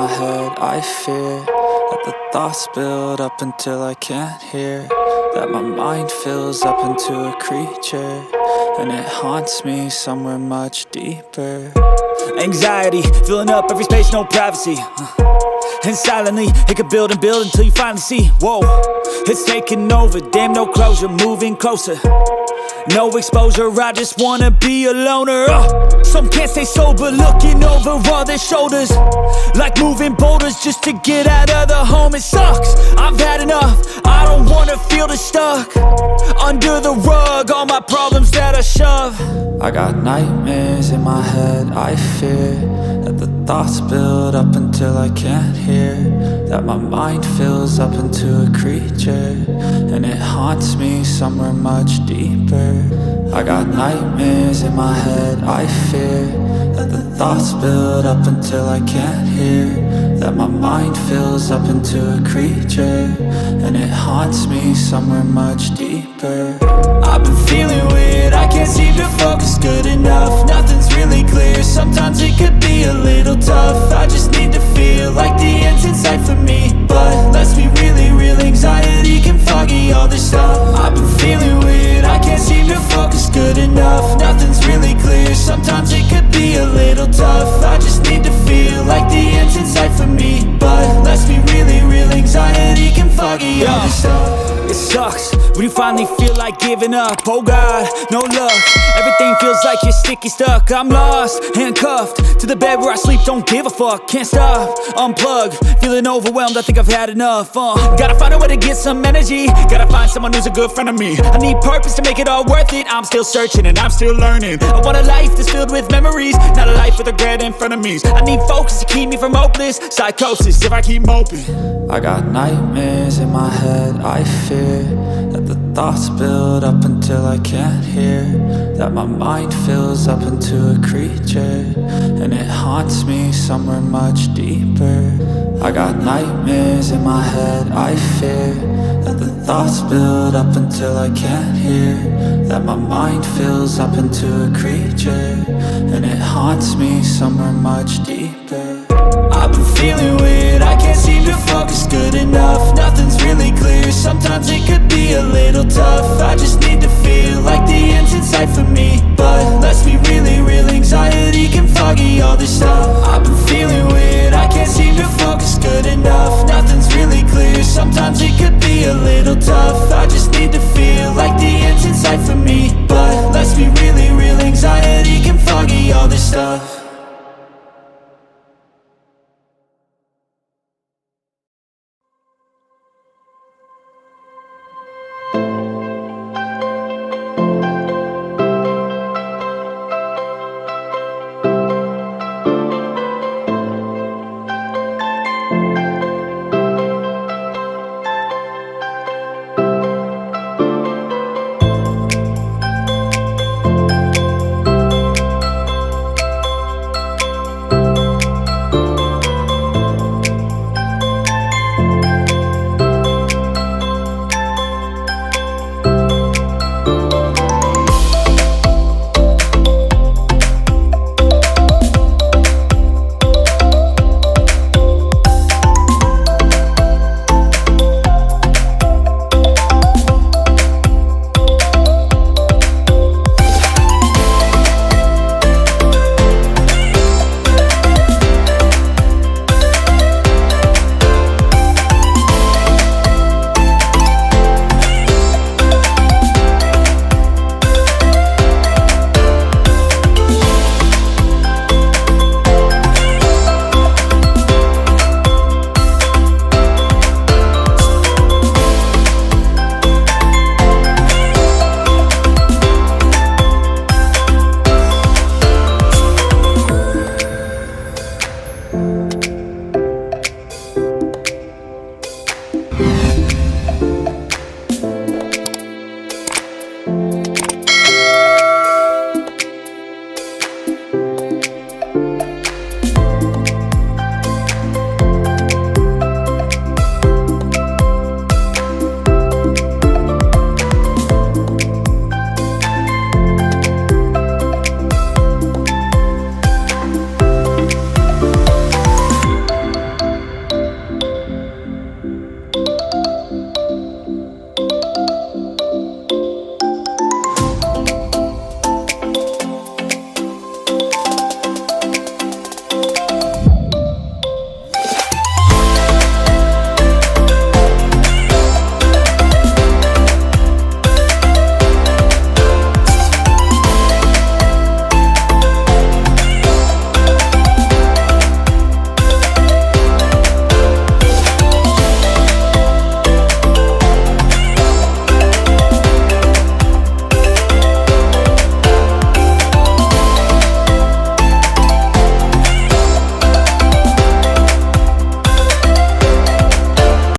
my head, I fear that the thoughts build up until I can't hear, that my mind fills up into a creature, and it haunts me somewhere much deeper. Anxiety, filling up every space, no privacy. And silently, it could build and build until you finally see, whoa, it's taking over, damn no closure, moving closer. No exposure, I just wanna be a loner. Some can't stay sober, looking over all their shoulders, like moving boulders just to get out of the home. It sucks, I've had enough, I don't wanna feel the stuck under the rug, all my problems that I shove. I got nightmares in my head, I fear that the thoughts build up until I can't hear, that my mind fills up into a creature, and it haunts me somewhere much deeper. I got nightmares in my head, I fear that the thoughts build up until I can't hear, that my mind fills up into a creature, and it haunts me somewhere much deeper. I've been feeling weird, I can't seem to focus good enough, nothing's really clear, sometimes it could be a little tough. I just need to feel like the end's in sight for me, but let's be really real, anxiety can foggy all this stuff. I've been feeling weird, I can't seem to focus good enough, nothing's really clear, sometimes it could be a little tough. I just need to feel like the end's in sight for me, but let's be really real, anxiety can foggy all this stuff. It sucks when you finally feel like giving up. Oh God, no luck, everything feels like you're sticky stuck. I'm lost, handcuffed to the bed where I sleep, don't give a fuck. Can't stop, unplug, feeling overwhelmed, I think I've had enough. Gotta find a way to get some energy, gotta find someone who's a good friend of me. I need purpose to make it all worth it, I'm still searching and I'm still learning. I want a life that's filled with memories, not a life with regret in front of me. I need focus to keep me from hopeless psychosis if I keep moping. I got nightmares in my head, I fear that the thoughts build up until I can't hear, that my mind fills up into a creature, and it haunts me somewhere much deeper. I got nightmares in my head, I fear that the thoughts build up until I can't hear, that my mind fills up into a creature, and it haunts me somewhere much deeper. I've been feeling weird, I can't seem to focus good enough, nothing's really clear, sometimes it could be a little tough. I just need to feel like the end's in sight for me, but let's be really real, anxiety can foggy all this stuff. I've been feeling weird, I can't seem to focus good enough, nothing's really clear, sometimes it could be a little tough. I just need to feel